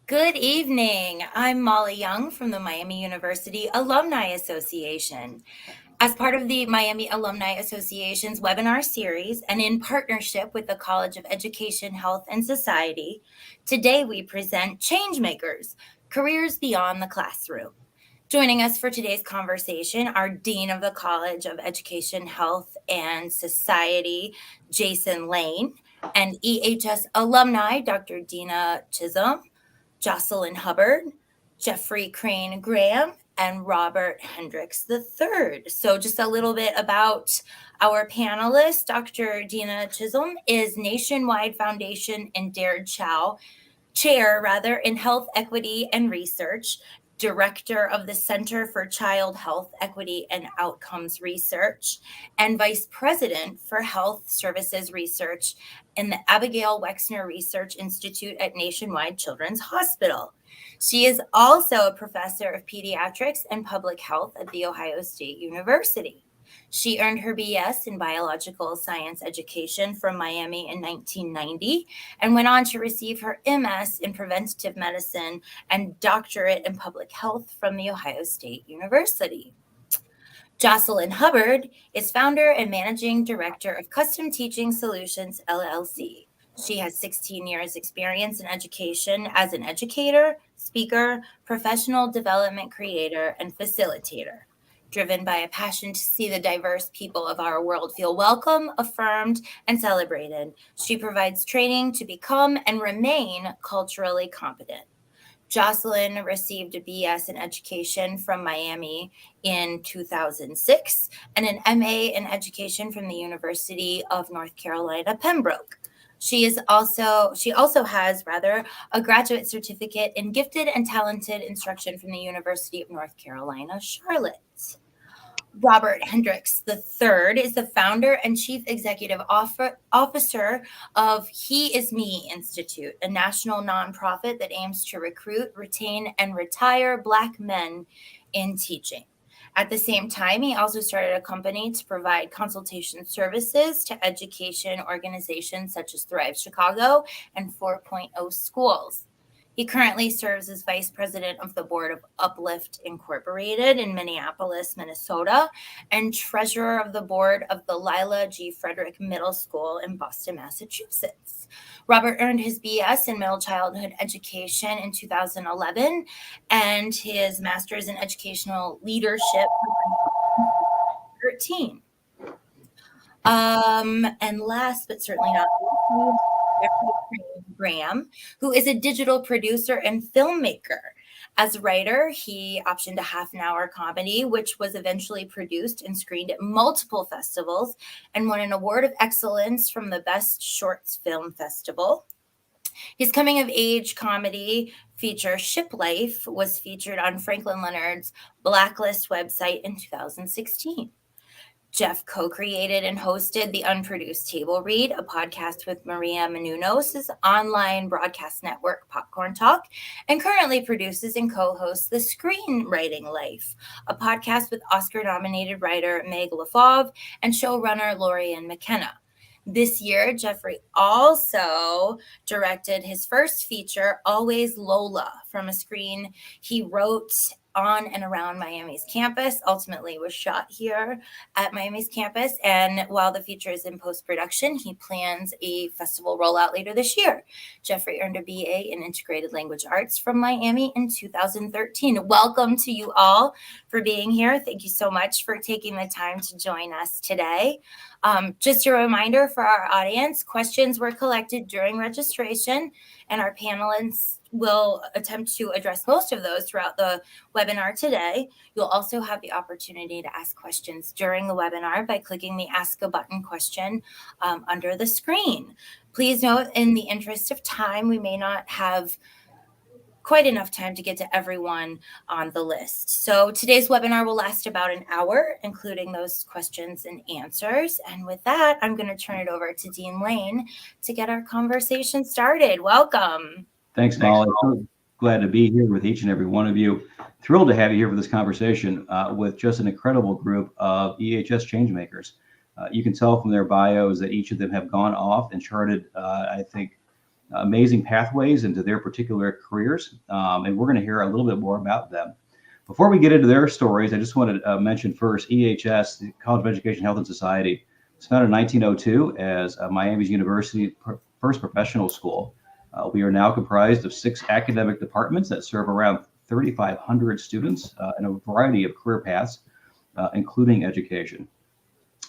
Good evening. I'm Molly Young from the Miami University Alumni Association. As part of the Miami Alumni Association's webinar series and in partnership with the College of Education, Health, and Society, today we present Changemakers, Careers Beyond the Classroom. Joining us for today's conversation are Dean of the College of Education, Health, and Society, Jason Lane, and EHS alumni, Dr. Deena Chisolm, Jocelynn Hubbard, Jeffrey Crane Graham, and Robert Hendricks III. So just a little bit about our panelists. Dr. Deena Chisolm is Nationwide Foundation and Chair in Health Equity and Research, Director of the Center for Child Health Equity and Outcomes Research, and Vice President for Health Services Research in the Abigail Wexner Research Institute at Nationwide Children's Hospital. She is also a professor of pediatrics and public health at The Ohio State University. She earned her BS in biological science education from Miami in 1990 and went on to receive her MS in preventative medicine and doctorate in public health from The Ohio State University. Jocelynn Hubbard is founder and managing director of Custom Teaching Solutions, LLC. She has 16 years experience in education as an educator, speaker, professional development creator, and facilitator. Driven by a passion to see the diverse people of our world feel welcome, affirmed, and celebrated, she provides training to become and remain culturally competent. Jocelynn received a BS in education from Miami in 2006 and an MA in education from the University of North Carolina, Pembroke. She also has a graduate certificate in gifted and talented instruction from the University of North Carolina, Charlotte. Robert Hendricks III is the founder and chief executive officer of He Is Me Institute, a national nonprofit that aims to recruit, retain, and retire Black men in teaching. At the same time, he also started a company to provide consultation services to education organizations such as Thrive Chicago and 4.0 Schools. He currently serves as vice president of the board of Uplift Incorporated in Minneapolis, Minnesota, and treasurer of the board of the Lila G. Frederick Middle School in Boston, Massachusetts. Robert earned his BS in middle childhood education in 2011 and his master's in educational leadership in 2013. And last but certainly not least, Jeffrey Graham, who is a digital producer and filmmaker. As a writer, he optioned a half-an-hour comedy, which was eventually produced and screened at multiple festivals and won an award of excellence from the Best Shorts Film Festival. His coming-of-age comedy feature, Ship Life, was featured on Franklin Leonard's Blacklist website in 2016. Jeff co-created and hosted the Unproduced Table Read, a podcast with Maria Menounos' online broadcast network, Popcorn Talk, and currently produces and co-hosts The Screenwriting Life, a podcast with Oscar-nominated writer Meg LaFauve and showrunner Lorian McKenna. This year, Jeffrey also directed his first feature, Always Lola, from a screen he wrote on and around Miami's campus, ultimately was shot here at Miami's campus. And while the feature is in post-production, he plans a festival rollout later this year. Jeffrey earned a BA in Integrated Language Arts from Miami in 2013. Welcome to you all for being here. Thank you so much for taking the time to join us today. Just a reminder for our audience, questions were collected during registration, and our panelists will attempt to address most of those throughout the webinar today. You'll also have the opportunity to ask questions during the webinar by clicking the Ask a Button question under the screen. Please note, in the interest of time, we may not have quite enough time to get to everyone on the list. So today's webinar will last about an hour, including those questions and answers. And with that, I'm going to turn it over to Dean Lane to get our conversation started. Welcome. Thanks, Molly. So glad to be here with each and every one of you. Thrilled to have you here for this conversation with just an incredible group of EHS changemakers. You can tell from their bios that each of them have gone off and charted, I think, amazing pathways into their particular careers. And we're going to hear a little bit more about them. Before we get into their stories, I just wanted to mention first EHS, the College of Education, Health and Society. It's founded in 1902 as Miami's University first professional school. We are now comprised of 6 academic departments that serve around 3,500 students in a variety of career paths, including education.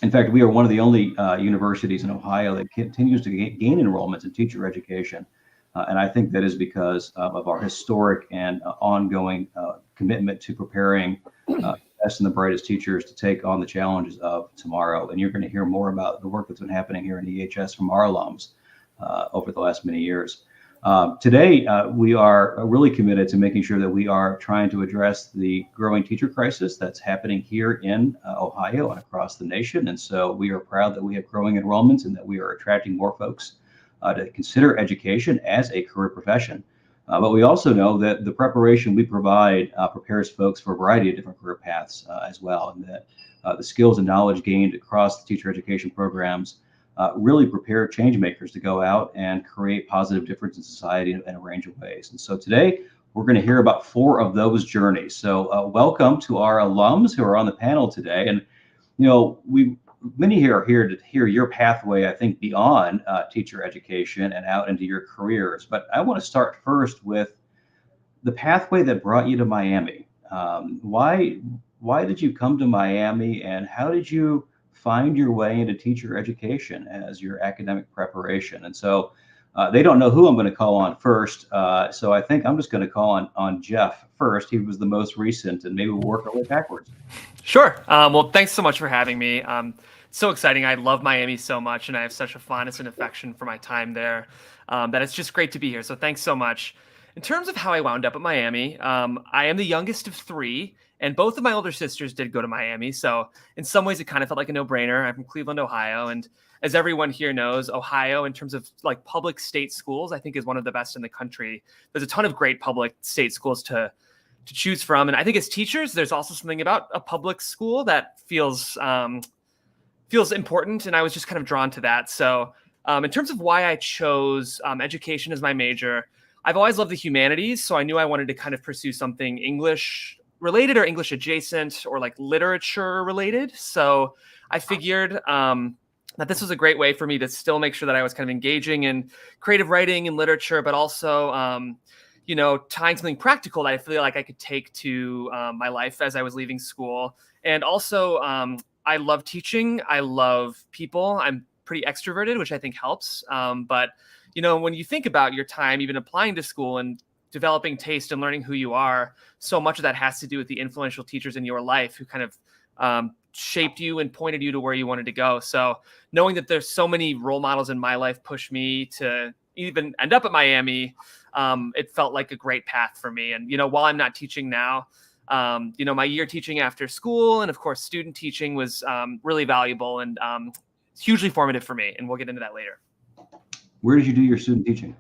In fact, we are one of the only universities in Ohio that continues to gain enrollments in teacher education. And I think that is because of our historic and ongoing commitment to preparing the best and the brightest teachers to take on the challenges of tomorrow. And you're going to hear more about the work that's been happening here in EHS from our alums over the last many years. Today, we are really committed to making sure that we are trying to address the growing teacher crisis that's happening here in Ohio and across the nation. And so we are proud that we have growing enrollments and that we are attracting more folks to consider education as a career profession. But we also know that the preparation we provide prepares folks for a variety of different career paths as well, and that the skills and knowledge gained across the teacher education programs really prepare change makers to go out and create positive difference in society in a range of ways. And so today, we're going to hear about 4 of those journeys. So welcome to our alums who are on the panel today. And, you know, many here are here to hear your pathway, I think, beyond teacher education and out into your careers. But I want to start first with the pathway that brought you to Miami. Why did you come to Miami, and how did you find your way into teacher education as your academic preparation? And so they don't know who I'm going to call on first. So I think I'm just going to call on Jeff first. He was the most recent, and maybe we'll work our way backwards. Sure. Well, thanks so much for having me. So exciting. I love Miami so much, and I have such a fondness and affection for my time there that it's just great to be here. So thanks so much. In terms of how I wound up at Miami, I am the youngest of 3, and both of my older sisters did go to Miami. So in some ways, it kind of felt like a no-brainer. I'm from Cleveland, Ohio. And as everyone here knows, Ohio, in terms of like public state schools, I think is one of the best in the country. There's a ton of great public state schools to choose from. And I think as teachers, there's also something about a public school that feels important. And I was just kind of drawn to that. So in terms of why I chose education as my major, I've always loved the humanities. So I knew I wanted to kind of pursue something English related or English adjacent or like literature related. So I figured that this was a great way for me to still make sure that I was kind of engaging in creative writing and literature, but also, tying something practical that I feel like I could take to my life as I was leaving school. And also, I love teaching. I love people. I'm pretty extroverted, which I think helps. But when you think about your time, even applying to school and developing taste and learning who you are, so much of that has to do with the influential teachers in your life who kind of shaped you and pointed you to where you wanted to go. So knowing that there's so many role models in my life pushed me to even end up at Miami, it felt like a great path for me. And, while I'm not teaching now, my year teaching after school and of course, student teaching was really valuable and hugely formative for me. And we'll get into that later. Where did you do your student teaching?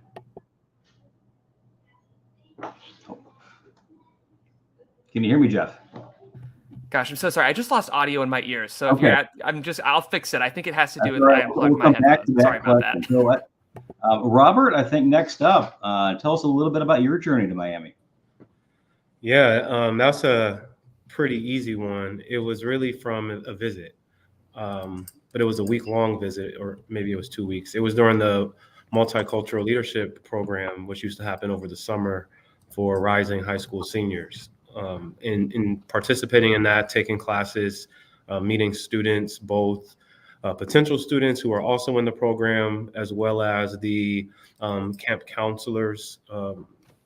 Can you hear me, Jeff? Gosh, I'm so sorry. I just lost audio in my ears. So Okay. I'll fix it. I think it has to do with Right. I unplugged We'll my come back to headphones. that Sorry about question. that. So what? Robert, I think next up, tell us a little bit about your journey to Miami. Yeah, that's a pretty easy one. It was really from a visit, but it was a week-long visit, or maybe it was 2 weeks. It was during the multicultural leadership program, which used to happen over the summer for rising high school seniors. In participating in that, taking classes, meeting students, both potential students who are also in the program, as well as the camp counselors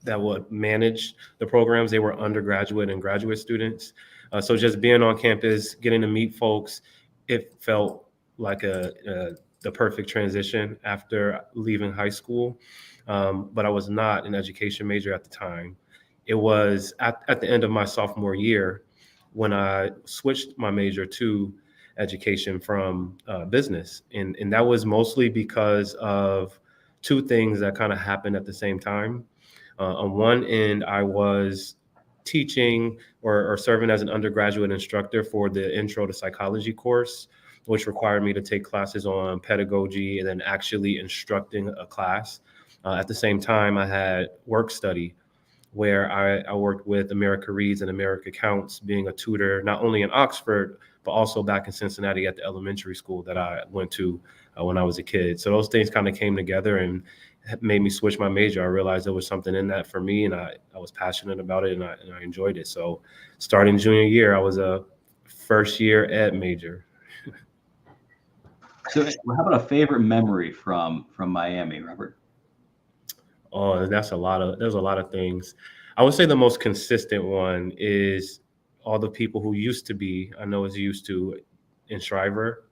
that would manage the programs. They were undergraduate and graduate students. So just being on campus, getting to meet folks, it felt like the perfect transition after leaving high school. But I was not an education major at the time. It was at the end of my sophomore year when I switched my major to education from business. And that was mostly because of 2 things that kind of happened at the same time. On one end, I was teaching or serving as an undergraduate instructor for the Intro to Psychology course, which required me to take classes on pedagogy and then actually instructing a class. At the same time, I had work study where I worked with America Reads and America Counts, being a tutor, not only in Oxford, but also back in Cincinnati at the elementary school that I went to when I was a kid. So those things kind of came together and made me switch my major. I realized there was something in that for me, and I was passionate about it, and I enjoyed it. So starting junior year, I was a first year ed major. So how about a favorite memory from Miami, Robert? Oh, there's a lot of things. I would say the most consistent one is all the people who used to be, I know as used to in Shriver,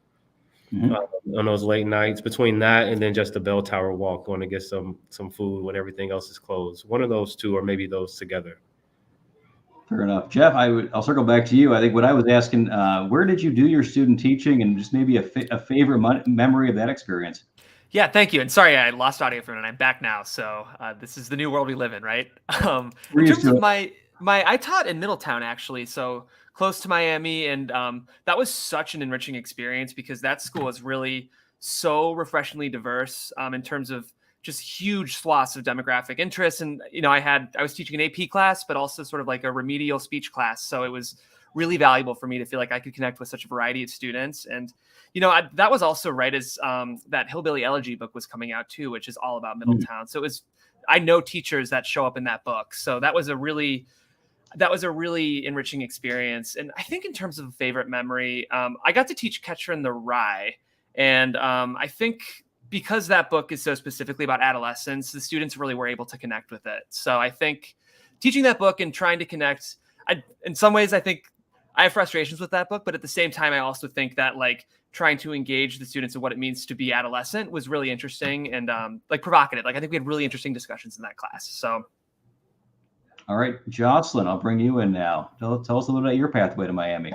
on those late nights, between that and then just the bell tower walk, going to get some food when everything else is closed. One of those two, or maybe those together. Fair enough. Jeff, I'll circle back to you. I think what I was asking, where did you do your student teaching, and just maybe a favorite memory of that experience? Yeah, thank you. And sorry, I lost audio for a minute. I'm back now. So this is the new world we live in, right? In terms of I taught in Middletown, actually, so close to Miami. And that was such an enriching experience because that school is really so refreshingly diverse in terms of just huge swaths of demographic interests. And, I was teaching an AP class, but also sort of like a remedial speech class. So it was really valuable for me to feel like I could connect with such a variety of students. And that was also right as that Hillbilly Elegy book was coming out too, which is all about Middletown. So I know teachers that show up in that book. So that was a really enriching experience. And I think in terms of a favorite memory, I got to teach Catcher in the Rye. And I think because that book is so specifically about adolescence, the students really were able to connect with it. So I think teaching that book and trying to connect, in some ways, I think I have frustrations with that book, but at the same time, I also think that trying to engage the students in what it means to be adolescent was really interesting and provocative. I think we had really interesting discussions in that class. So, all right, Jocelynn, I'll bring you in now. Tell us a little about your pathway to Miami.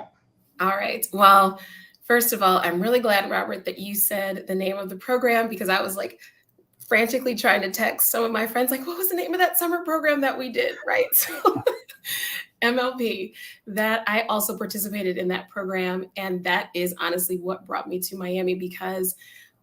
All right. Well, first of all, I'm really glad, Robert, that you said the name of the program, because I was frantically trying to text some of my friends, what was the name of that summer program that we did, right? So MLP, that I also participated in that program. And that is honestly what brought me to Miami, because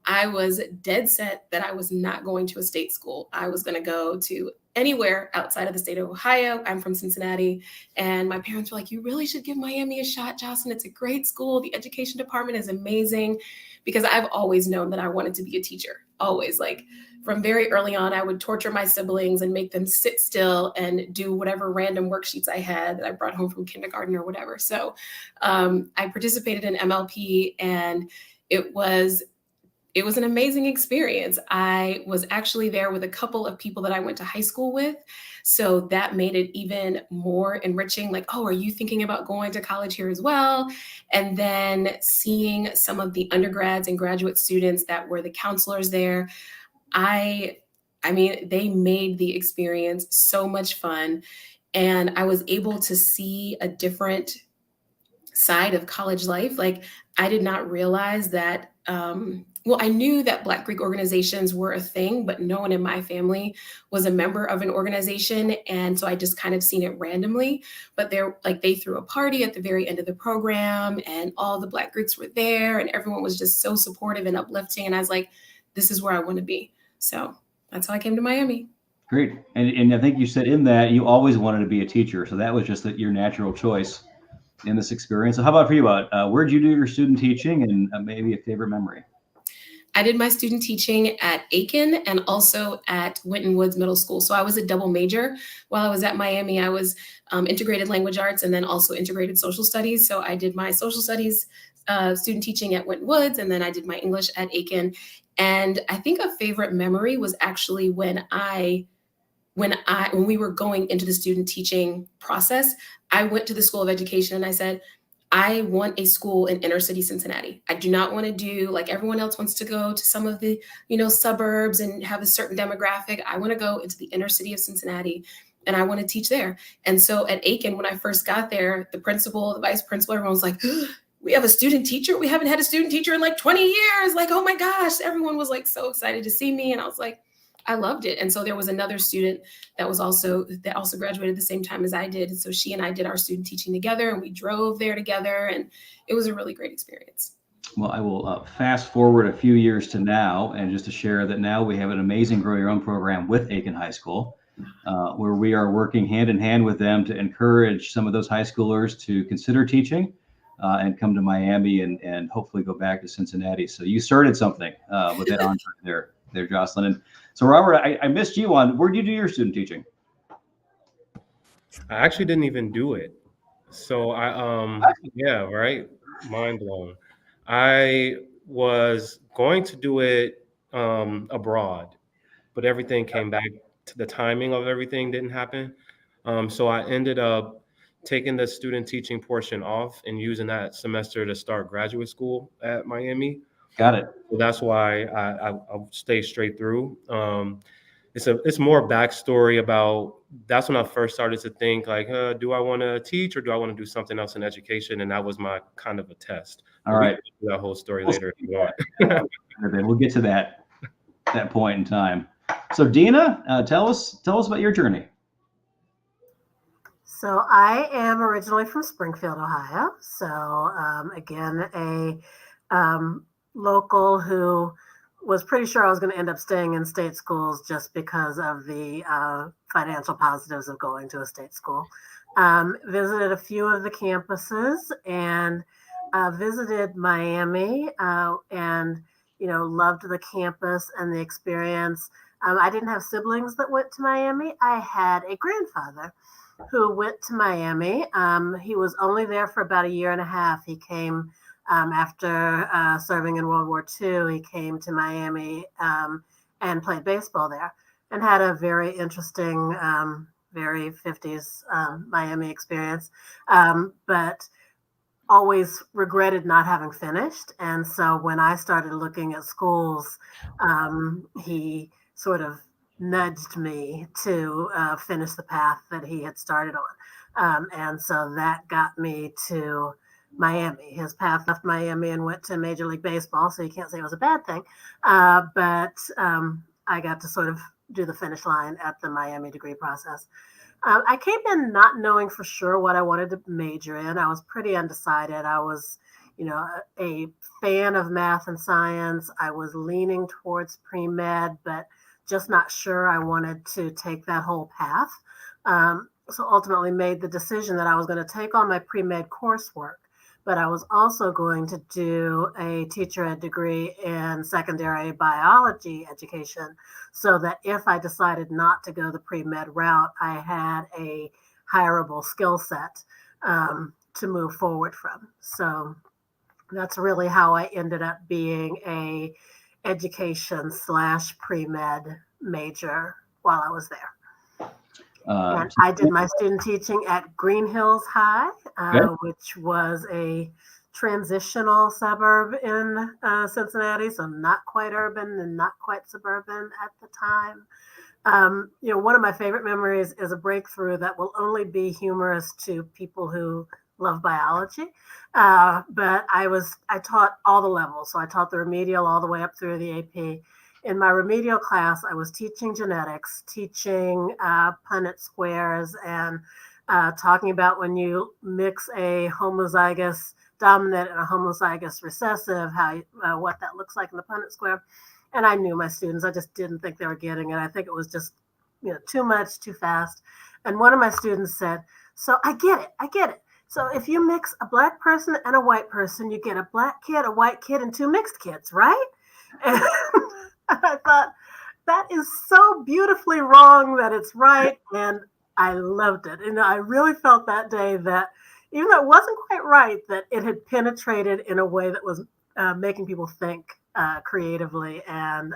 I was dead set that I was not going to a state school. I was going to go to anywhere outside of the state of Ohio. I'm from Cincinnati. And my parents were like, you really should give Miami a shot, Jocelynn. It's a great school. The education department is amazing. Because I've always known that I wanted to be a teacher. Always. From very early on, I would torture my siblings and make them sit still and do whatever random worksheets I had that I brought home from kindergarten or whatever. So I participated in MLP, and it was an amazing experience. I was actually there with a couple of people that I went to high school with. So that made it even more enriching. Are you thinking about going to college here as well? And then seeing some of the undergrads and graduate students that were the counselors there, they made the experience so much fun. And I was able to see a different side of college life. I did not realize that, I knew that Black Greek organizations were a thing, but no one in my family was a member of an organization. And so I just kind of seen it randomly, but they threw a party at the very end of the program and all the Black Greeks were there and everyone was just so supportive and uplifting. And I was like, this is where I want to be. So that's how I came to Miami. Great. And I think you said in that you always wanted to be a teacher. So that was just your natural choice in this experience. So how about for you? Where'd you do your student teaching, and maybe a favorite memory? I did my student teaching at Aiken and also at Winton Woods Middle School. So I was a double major. While I was at Miami, I was integrated language arts and then also integrated social studies. So I did my social studies student teaching at Winton Woods, and then I did my English at Aiken. And I think a favorite memory was actually when we were going into the student teaching process, I went to the School of Education and I said, I want a school in inner city Cincinnati. I do not want to do like everyone else wants to go to some of the, suburbs and have a certain demographic. I want to go into the inner city of Cincinnati and I want to teach there. And so at Aiken, when I first got there, the principal, the vice principal, everyone was like, we have a student teacher. We haven't had a student teacher in 20 years. Oh my gosh, everyone was so excited to see me. And I was like, I loved it. And so there was another student that also graduated the same time as I did. And so she and I did our student teaching together and we drove there together and it was a really great experience. Well, I will fast forward a few years to now, and just to share that now we have an amazing Grow Your Own program with Aiken High School, where we are working hand in hand with them to encourage some of those high schoolers to consider teaching and come to Miami and hopefully go back to Cincinnati. So you started something with that on there, Jocelynn. And so, Robert, I missed you on, where did you do your student teaching? I actually didn't even do it. So yeah, right. Mind blown. I was going to do it abroad, but everything came back to the timing of everything didn't happen. So I ended up taking the student teaching portion off and using that semester to start graduate school at Miami. Got it. So that's why I'll stay straight through. It's more backstory about, that's when I first started to think like, do I want to teach or do I want to do something else in education? And that was my kind of a test. All right. We can do that whole story later if you want. We'll get to that point in time. So Deena, tell us about your journey. So I am originally from Springfield, Ohio. So again, a local who was pretty sure I was going to end up staying in state schools just because of the financial positives of going to a state school. Visited a few of the campuses and visited Miami and, loved the campus and the experience. I didn't have siblings that went to Miami. I had a grandfather who went to Miami. He was only there for about a year and a half. He came after serving in World War II. He came to Miami and played baseball there and had a very interesting, very 50s Miami experience, but always regretted not having finished. And so when I started looking at schools, he sort of nudged me to finish the path that he had started on. And so that got me to Miami. His path left Miami and went to Major League Baseball, so you can't say it was a bad thing. But I got to sort of do the finish line at the Miami degree process. I came in not knowing for sure what I wanted to major in. I was pretty undecided. I was, a fan of math and science. I was leaning towards pre-med, but just not sure I wanted to take that whole path. So ultimately made the decision that I was going to take on my pre-med coursework, but I was also going to do a teacher ed degree in secondary biology education so that if I decided not to go the pre-med route, I had a hireable skill set to move forward from. So that's really how I ended up being a education / pre-med major while I was there. And I did my student teaching at Green Hills High, which was a transitional suburb in Cincinnati, so not quite urban and not quite suburban at the time. One of my favorite memories is a breakthrough that will only be humorous to people who love biology. But I taught all the levels. So I taught the remedial all the way up through the AP. In my remedial class, I was teaching genetics, teaching Punnett squares, and talking about when you mix a homozygous dominant and a homozygous recessive, what that looks like in the Punnett square. And I knew my students, I just didn't think they were getting it. I think it was just too much, too fast. And one of my students said, so I get it. So if you mix a black person and a white person, you get a black kid, a white kid, and 2 mixed kids, right? And I thought, that is so beautifully wrong that it's right. And I loved it. And I really felt that day that even though it wasn't quite right, that it had penetrated in a way that was making people think creatively. And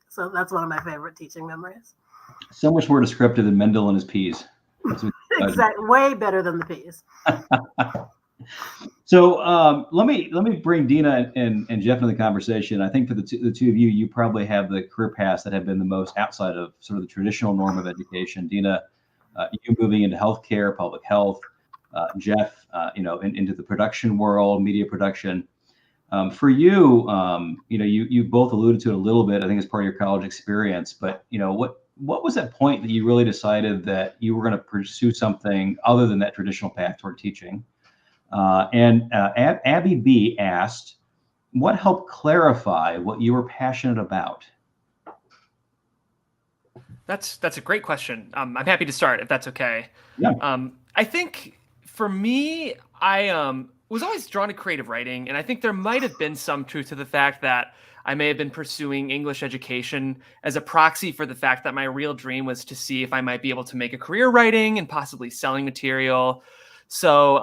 so that's one of my favorite teaching memories. So much more descriptive than Mendel and his peas. Exactly. Way better than the peas. So let me bring Deena and Jeff into the conversation. I think for the two of you, you probably have the career paths that have been the most outside of sort of the traditional norm of education. Deena, you moving into healthcare, public health. Jeff, into the production world, media production. For you, you both alluded to it a little bit, I think, as part of your college experience. But what was that point that you really decided that you were going to pursue something other than that traditional path toward teaching? And Abby B asked, what helped clarify what you were passionate about? That's a great question. I'm happy to start if that's okay. Yeah. I think for me, I was always drawn to creative writing, and I think there might have been some truth to the fact that I may have been pursuing English education as a proxy for the fact that my real dream was to see if I might be able to make a career writing and possibly selling material. So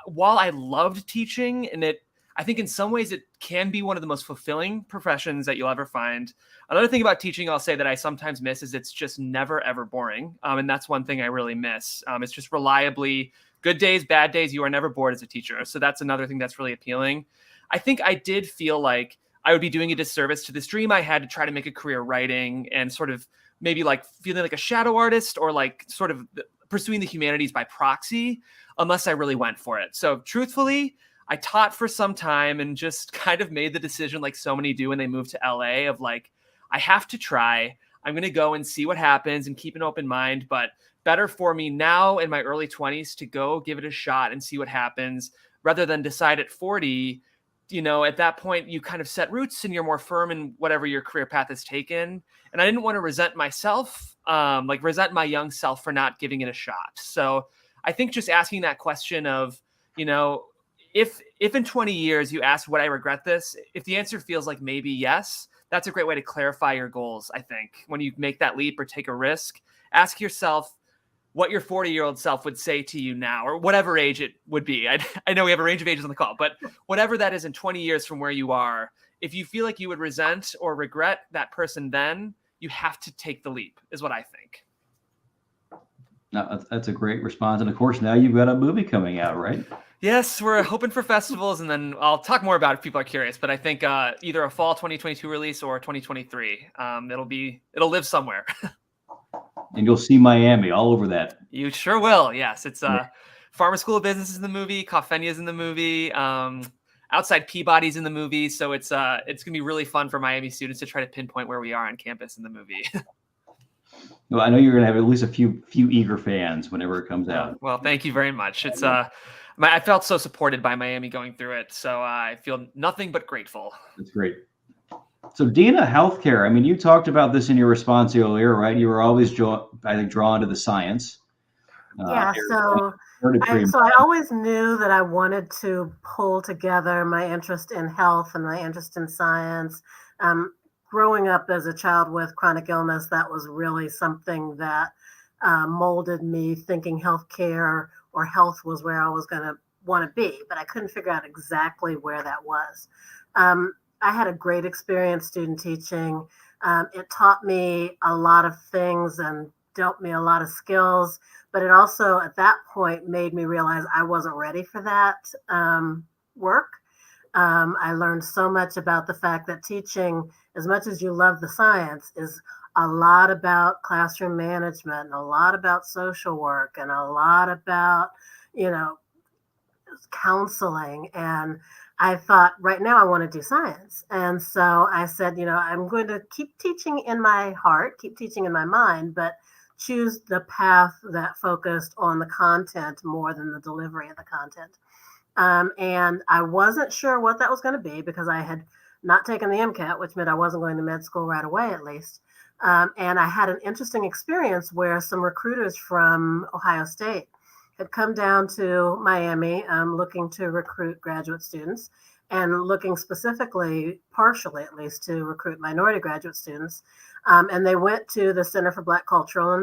while I loved teaching, and I think in some ways it can be one of the most fulfilling professions that you'll ever find. Another thing about teaching I'll say that I sometimes miss is it's just never, ever boring. And that's one thing I really miss. It's just reliably good days, bad days. You are never bored as a teacher. So that's another thing that's really appealing. I think I did feel like I would be doing a disservice to this dream I had to try to make a career writing and sort of maybe like feeling like a shadow artist or like sort of pursuing the humanities by proxy unless I really went for it. So truthfully, I taught for some time and just kind of made the decision like so many do when they move to LA of like, I have to try. I'm going to go and see what happens and keep an open mind. But better for me now in my early 20s to go give it a shot and see what happens rather than decide at 40, at that point you kind of set roots and you're more firm in whatever your career path has taken. And I didn't want to resent myself, resent my young self for not giving it a shot. So I think just asking that question of, if in 20 years you ask, would I regret this? If the answer feels like maybe yes, that's a great way to clarify your goals. I think when you make that leap or take a risk, ask yourself what your 40-year-old self would say to you now, or whatever age it would be. I know we have a range of ages on the call, but whatever that is in 20 years from where you are, if you feel like you would resent or regret that person then, you have to take the leap, is what I think. No, that's a great response. And of course, now you've got a movie coming out, right? Yes, we're hoping for festivals, and then I'll talk more about it if people are curious. But I think either a fall 2022 release or 2023. It'll live somewhere. And you'll see Miami all over that. You sure will. Yes, it's Farmer School of Business is in the movie, Coffenia's in the movie, Outside Peabody's in the movie. So it's gonna be really fun for Miami students to try to pinpoint where we are on campus in the movie. Well, I know you're going to have at least a few eager fans whenever it comes out. Well, thank you very much. It's I felt so supported by Miami going through it, so I feel nothing but grateful. That's great. So Deena, healthcare. I mean, you talked about this in your response earlier, right? You were always, drawn to the science. Yeah. So I always knew that I wanted to pull together my interest in health and my interest in science. Growing up as a child with chronic illness, that was really something that molded me thinking healthcare or health was where I was going to want to be, but I couldn't figure out exactly where that was. I had a great experience student teaching. It taught me a lot of things and dealt me a lot of skills, but it also at that point made me realize I wasn't ready for that work. I learned so much about the fact that teaching, as much as you love the science, is a lot about classroom management and a lot about social work and a lot about, counseling. And I thought, right now I want to do science. And so I said, I'm going to keep teaching in my heart, keep teaching in my mind, but choose the path that focused on the content more than the delivery of the content. And I wasn't sure what that was going to be because I had not taken the MCAT, which meant I wasn't going to med school right away, at least. And I had an interesting experience where some recruiters from Ohio State had come down to Miami looking to recruit graduate students and looking specifically, partially at least, to recruit minority graduate students. And they went to the Center for Black Culture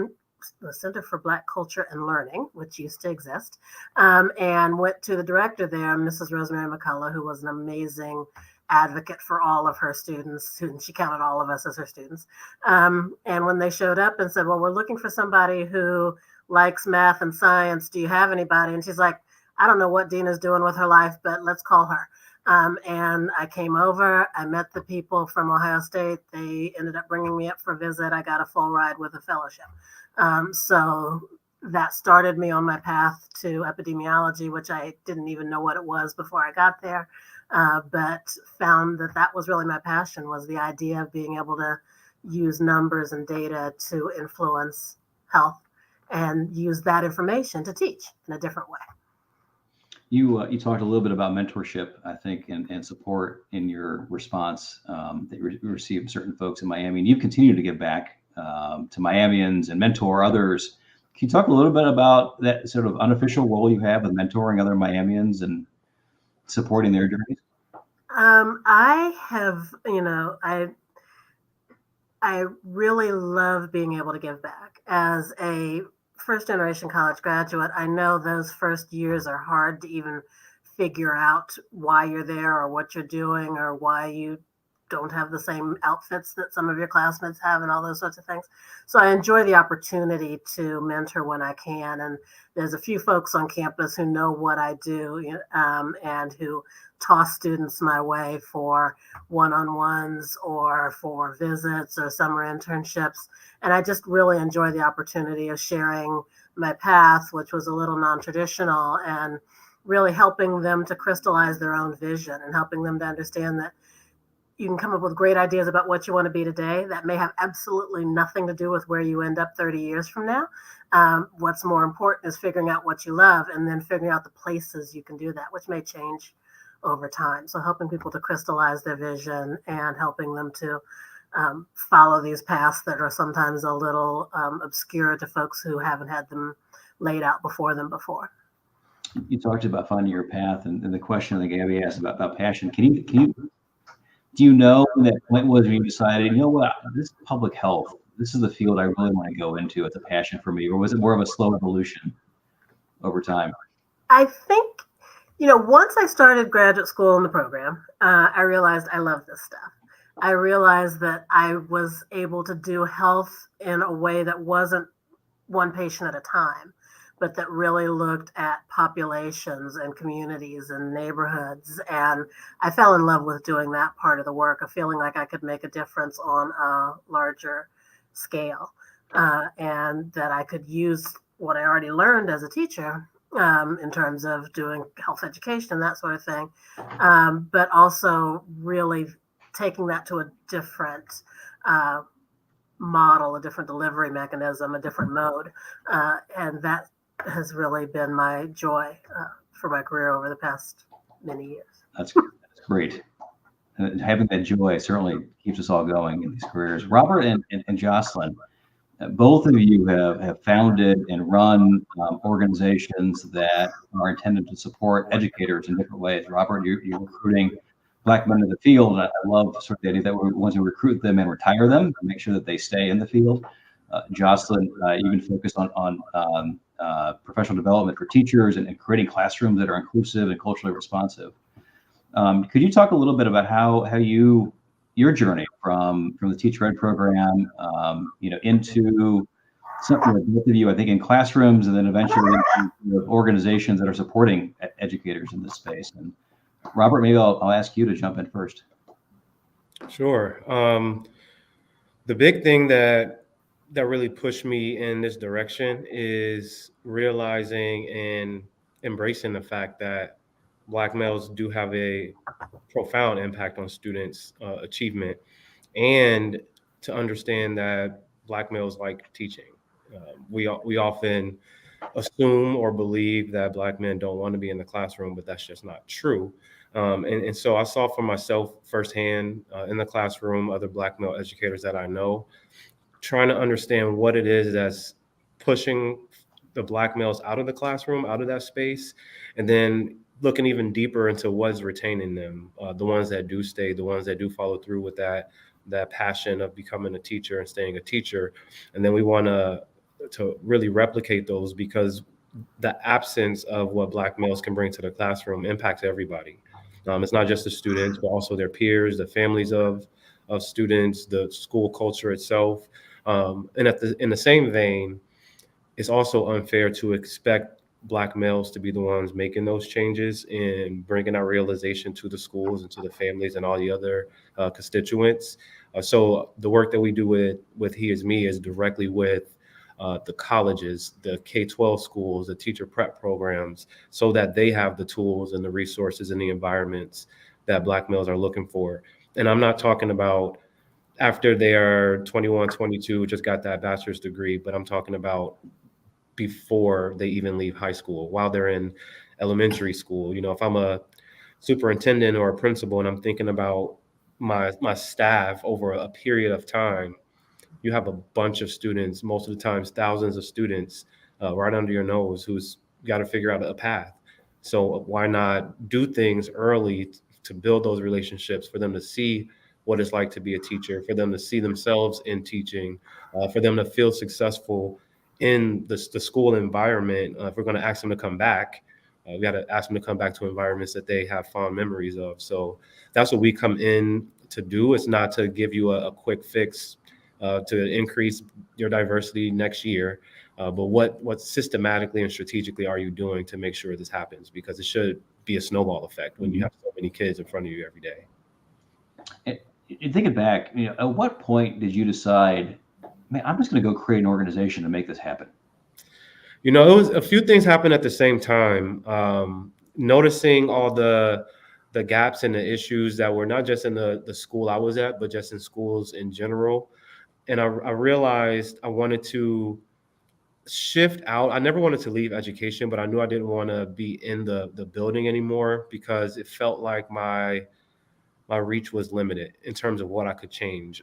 and Learning, which used to exist, and went to the director there, Mrs. Rosemary McCullough, who was an amazing advocate for all of her students. She counted all of us as her students. And when they showed up and said, well, we're looking for somebody who likes math and science. Do you have anybody? And she's like, I don't know what Deena's doing with her life, but let's call her. And I came over, I met the people from Ohio State. They ended up bringing me up for a visit. I got a full ride with a fellowship. So that started me on my path to epidemiology, which I didn't even know what it was before I got there, but found that was really my passion, was the idea of being able to use numbers and data to influence health and use that information to teach in a different way. You talked a little bit about mentorship, I think, and support in your response that you received certain folks in Miami, and you continue to give back to Miamians and mentor others. Can you talk a little bit about that sort of unofficial role you have with mentoring other Miamians and supporting their journeys? I have, I really love being able to give back. As a first generation college graduate, I know those first years are hard to even figure out why you're there or what you're doing or why you don't have the same outfits that some of your classmates have and all those sorts of things. So I enjoy the opportunity to mentor when I can. And there's a few folks on campus who know what I do and who toss students my way for one-on-ones or for visits or summer internships. And I just really enjoy the opportunity of sharing my path, which was a little non-traditional, and really helping them to crystallize their own vision and helping them to understand that you can come up with great ideas about what you want to be today that may have absolutely nothing to do with where you end up 30 years from now. What's more important is figuring out what you love and then figuring out the places you can do that, which may change over time. So helping people to crystallize their vision and helping them to follow these paths that are sometimes a little obscure to folks who haven't had them laid out before them before. You talked about finding your path, and the question that Gabby asked about passion. Do you know when that point was when you decided, you know what, this is public health, this is the field I really want to go into, it's a passion for me, or was it more of a slow evolution over time? I think, once I started graduate school in the program, I realized I love this stuff. I realized that I was able to do health in a way that wasn't one patient at a time, but that really looked at populations and communities and neighborhoods. And I fell in love with doing that part of the work, of feeling like I could make a difference on a larger scale, and that I could use what I already learned as a teacher in terms of doing health education and that sort of thing, but also really taking that to a different model, a different delivery mechanism, a different mode. And that has really been my joy for my career over the past many years. That's great. Having that joy certainly keeps us all going in these careers. Robert and Jocelynn, both of you have founded and run organizations that are intended to support educators in different ways. Robert, you're recruiting Black men in the field. And I love sort of the idea that we're ones who recruit them and retire them and make sure that they stay in the field. Jocelynn even focused on professional development for teachers and creating classrooms that are inclusive and culturally responsive. Could you talk a little bit about how your journey from the Teacher Ed program, into something that both of you, I think, in classrooms and then eventually into organizations that are supporting educators in this space? And Robert, maybe I'll ask you to jump in first. Sure. The big thing that really pushed me in this direction is realizing and embracing the fact that Black males do have a profound impact on students' achievement, and to understand that Black males like teaching. We often assume or believe that Black men don't want to be in the classroom, but that's just not true. And so I saw for myself firsthand in the classroom, other Black male educators that I know, trying to understand what it is that's pushing the Black males out of the classroom, out of that space, and then looking even deeper into what's retaining them, the ones that do stay, the ones that do follow through with that passion of becoming a teacher and staying a teacher. And then we want to really replicate those, because the absence of what Black males can bring to the classroom impacts everybody. It's not just the students, but also their peers, the families of students, the school culture itself. And in the same vein, it's also unfair to expect Black males to be the ones making those changes and bringing our realization to the schools and to the families and all the other constituents. So the work that we do with He Is Me is directly with the colleges, the K-12 schools, the teacher prep programs, so that they have the tools and the resources and the environments that Black males are looking for. And I'm not talking about after they are 21, 22, just got that bachelor's degree, but I'm talking about before they even leave high school, while they're in elementary school. You know, if I'm a superintendent or a principal and I'm thinking about my staff over a period of time, you have a bunch of students, most of the times thousands of students right under your nose who's got to figure out a path. So why not do things early to build those relationships, for them to see what it's like to be a teacher, for them to see themselves in teaching, for them to feel successful in the school environment. If we're going to ask them to come back, we got to ask them to come back to environments that they have fond memories of. So that's what we come in to do. It's not to give you a quick fix to increase your diversity next year, but what systematically and strategically are you doing to make sure this happens? Because it should be a snowball effect when you have so many kids in front of you every day. And thinking back, you know, at what point did you decide, man, I'm just going to go create an organization to make this happen? You know, it was a few things happened at the same time. Noticing all the gaps and the issues that were not just in the school I was at, but just in schools in general. And I realized I wanted to shift out. I never wanted to leave education, but I knew I didn't want to be in the building anymore, because it felt like my reach was limited in terms of what I could change.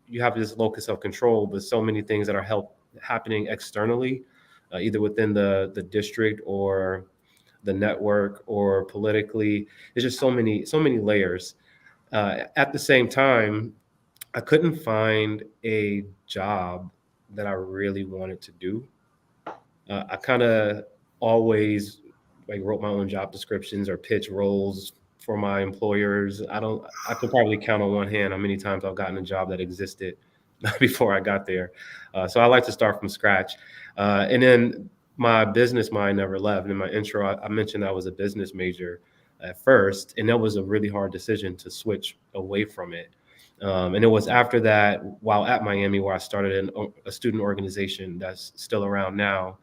You have this locus of control, but so many things that are happening externally, either within the district or the network or politically. There's just so many layers. At the same time, I couldn't find a job that I really wanted to do. I kind of always wrote my own job descriptions or pitch roles for my employers. I could probably count on one hand how many times I've gotten a job that existed before I got there. So I like to start from scratch. And then my business mind never left. In my intro, I mentioned I was a business major at first, and that was a really hard decision to switch away from it. And it was after that, while at Miami, where I started a student organization that's still around now.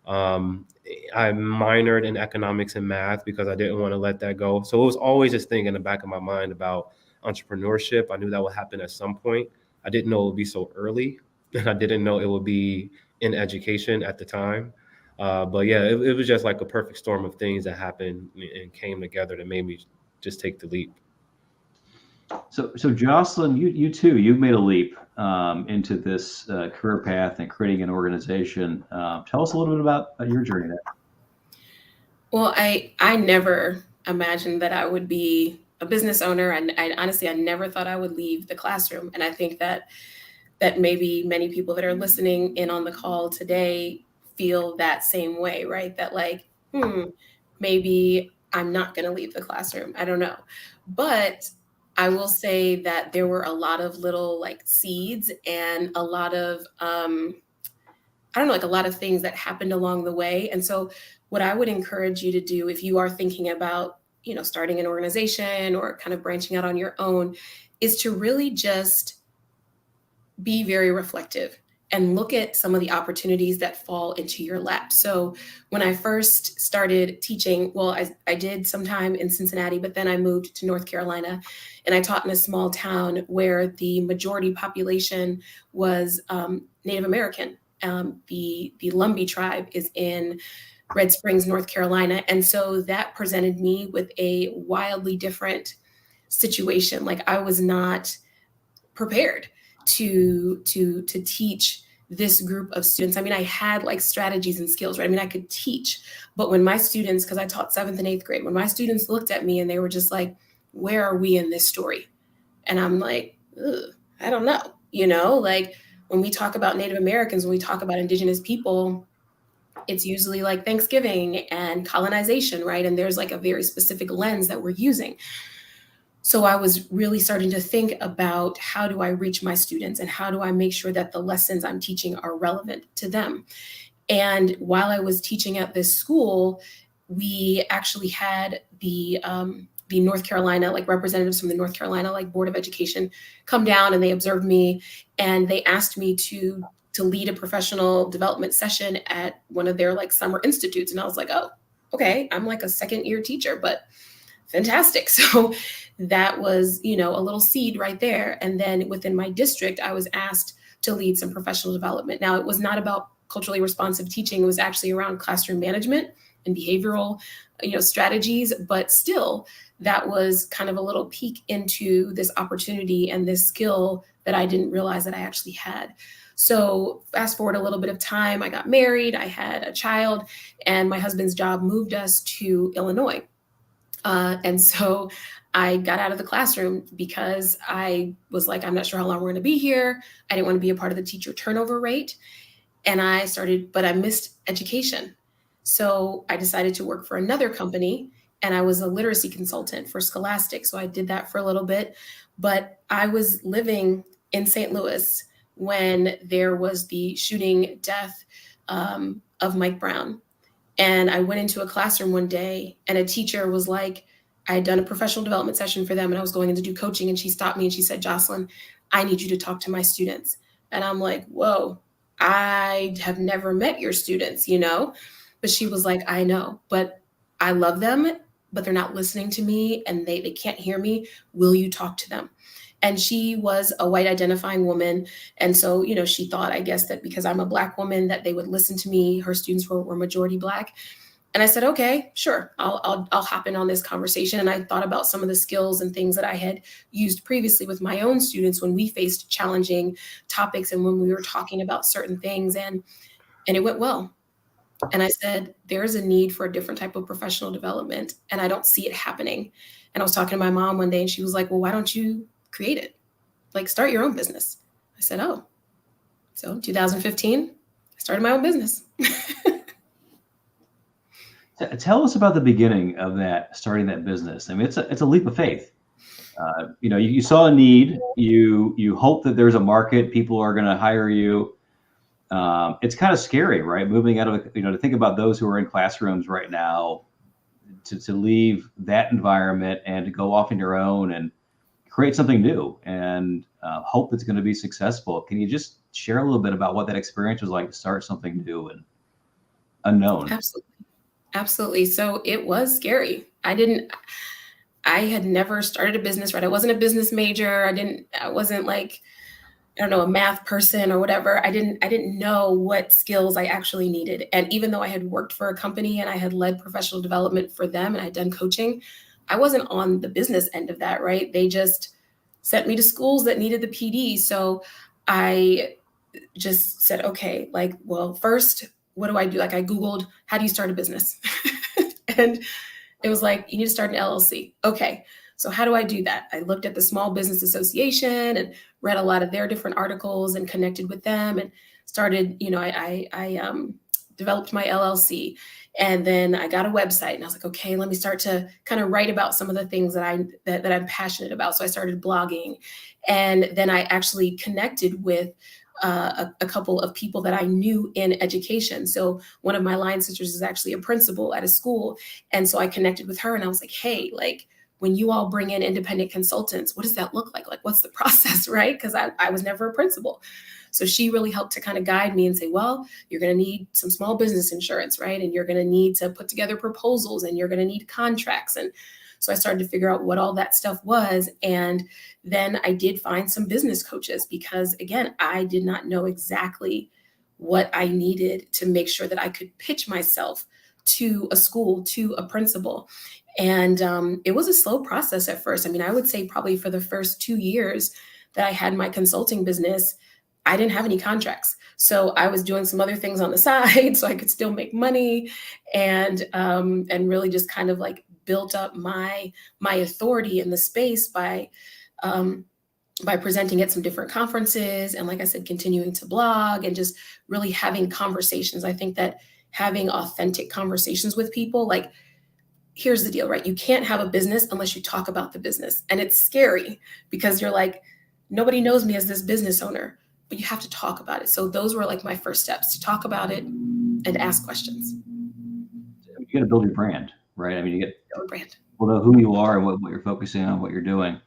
I minored in economics and math because I didn't want to let that go. So it was always this thing in the back of my mind about entrepreneurship. I knew that would happen at some point. I didn't know it would be so early, and I didn't know it would be in education at the time. But yeah, it was just like a perfect storm of things that happened and came together that made me just take the leap. So Jocelynn, you too, you've made a leap into this career path and creating an organization. Tell us a little bit about your journey there. Well, I never imagined that I would be a business owner, and honestly, I never thought I would leave the classroom. And I think that maybe many people that are listening in on the call today feel that same way, right? That like, maybe I'm not going to leave the classroom. I don't know, but I will say that there were a lot of little like seeds and a lot of, a lot of things that happened along the way. And so what I would encourage you to do if you are thinking about, starting an organization or kind of branching out on your own, is to really just be very reflective and look at some of the opportunities that fall into your lap. So when I first started teaching, well, I did some time in Cincinnati, but then I moved to North Carolina, and I taught in a small town where the majority population was Native American. The Lumbee tribe is in Red Springs, North Carolina. And so that presented me with a wildly different situation. Like, I was not prepared to teach this group of students. I mean, I had like strategies and skills, right? I mean, I could teach, but when my students, because I taught 7th and 8th grade, when my students looked at me and they were just like, where are we in this story? And I'm like, I don't know. Like when we talk about Native Americans, when we talk about Indigenous people, it's usually like Thanksgiving and colonization, right? And there's like a very specific lens that we're using. So I was really starting to think about, how do I reach my students and how do I make sure that the lessons I'm teaching are relevant to them? And while I was teaching at this school, we actually had the North Carolina, like representatives from the North Carolina, like Board of Education come down, and they observed me and they asked me to lead a professional development session at one of their like summer institutes. And I was like, oh, okay, I'm like a 2nd-year teacher, but fantastic. So that was, a little seed right there. And then within my district, I was asked to lead some professional development. Now, it was not about culturally responsive teaching was actually around classroom management and behavioral, strategies, but still that was kind of a little peek into this opportunity and this skill that I didn't realize that I actually had. So fast forward a little bit of time, I got married, I had a child, and my husband's job moved us to Illinois. And so I got out of the classroom because I was like, I'm not sure how long we're going to be here. I didn't want to be a part of the teacher turnover rate. And but I missed education. So I decided to work for another company, and I was a literacy consultant for Scholastic. So I did that for a little bit, but I was living in St. Louis when there was the shooting death of Mike Brown. And I went into a classroom one day, and a teacher was like, I had done a professional development session for them, and I was going in to do coaching, and she stopped me and she said, Jocelynn, I need you to talk to my students. And I'm like, whoa, I have never met your students, But she was like, I know, but I love them, but they're not listening to me and they can't hear me. Will you talk to them? And she was a white identifying woman. And so, she thought, I guess, that because I'm a Black woman, that they would listen to me. Her students were majority Black. And I said, okay, sure, I'll hop in on this conversation. And I thought about some of the skills and things that I had used previously with my own students when we faced challenging topics and when we were talking about certain things. And it went well. And I said, there's a need for a different type of professional development, and I don't see it happening. And I was talking to my mom one day, and she was like, well, why don't you create it? Like, start your own business. I said, oh. So 2015, I started my own business. Tell us about the beginning of starting that business. I mean, it's a leap of faith. You saw a need, you hope that there's a market, people are going to hire you. It's kind of scary, right? Moving out of, to think about those who are in classrooms right now, to leave that environment and to go off on your own and create something new and hope it's going to be successful. Can you just share a little bit about what that experience was like to start something new and unknown? Absolutely. So it was scary. I had never started a business, right? I wasn't a business major. I wasn't like, I don't know, a math person or whatever. I didn't know what skills I actually needed. And even though I had worked for a company and I had led professional development for them and I had done coaching, I wasn't on the business end of that, right? They just sent me to schools that needed the PD. So I just said, okay, well, first, what do I do? I Googled, how do you start a business? And it was like, you need to start an LLC. Okay. So how do I do that? I looked at the Small Business Association and read a lot of their different articles and connected with them and started, I developed my LLC, and then I got a website, and I was like, okay, let me start to kind of write about some of the things that I'm passionate about. So I started blogging, and then I actually connected with a couple of people that I knew in education. So one of my line sisters is actually a principal at a school. And so I connected with her and I was like, hey, when you all bring in independent consultants, what does that look like? What's the process, right? Because I was never a principal. So she really helped to kind of guide me and say, well, you're going to need some small business insurance, right? And you're going to need to put together proposals and you're going to need contracts. And so I started to figure out what all that stuff was. And then I did find some business coaches because, again, I did not know exactly what I needed to make sure that I could pitch myself to a school, to a principal. And it was a slow process at first. I mean, I would say probably for the first 2 years that I had my consulting business, I didn't have any contracts. So I was doing some other things on the side so I could still make money and really just kind of built up my authority in the space by presenting at some different conferences. And like I said, continuing to blog and just really having conversations. I think that having authentic conversations with people, here's the deal, right? You can't have a business unless you talk about the business. And it's scary because you're like, nobody knows me as this business owner, but you have to talk about it. So those were my first steps, to talk about it and ask questions. You got to build your brand, right? I mean, you get Build a brand. People know who you are and what you're focusing on, what you're doing.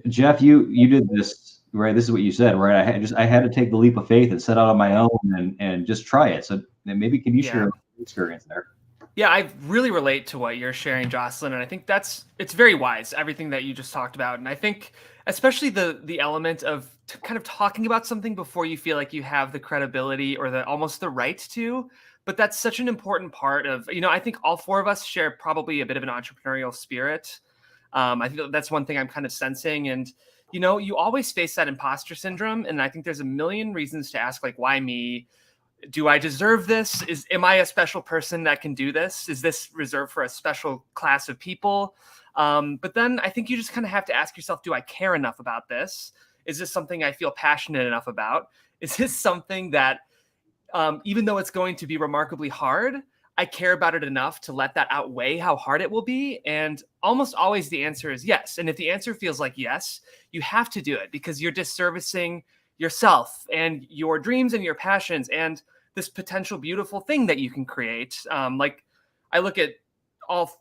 Jeff, you did this, right? This is what you said, right? I had to take the leap of faith and set out on my own and just try it. So maybe can you share your experience there? Yeah, I really relate to what you're sharing, Jocelynn, and I think it's very wise, everything that you just talked about. And I think especially the element of kind of talking about something before you feel like you have the credibility or the almost the right to. But that's such an important part of, I think all four of us share probably a bit of an entrepreneurial spirit. I think that's one thing I'm kind of sensing. And, you always face that imposter syndrome. And I think there's a million reasons to ask, like, why me? Do I deserve this? Am I a special person that can do this? Is this reserved for a special class of people? But then I think you just kind of have to ask yourself, do I care enough about this? Is this something I feel passionate enough about? Is this something that, even though it's going to be remarkably hard, I care about it enough to let that outweigh how hard it will be? And almost always the answer is yes. And if the answer feels like yes, you have to do it, because you're disservicing yourself and your dreams and your passions and this potential beautiful thing that you can create. Like, I look at all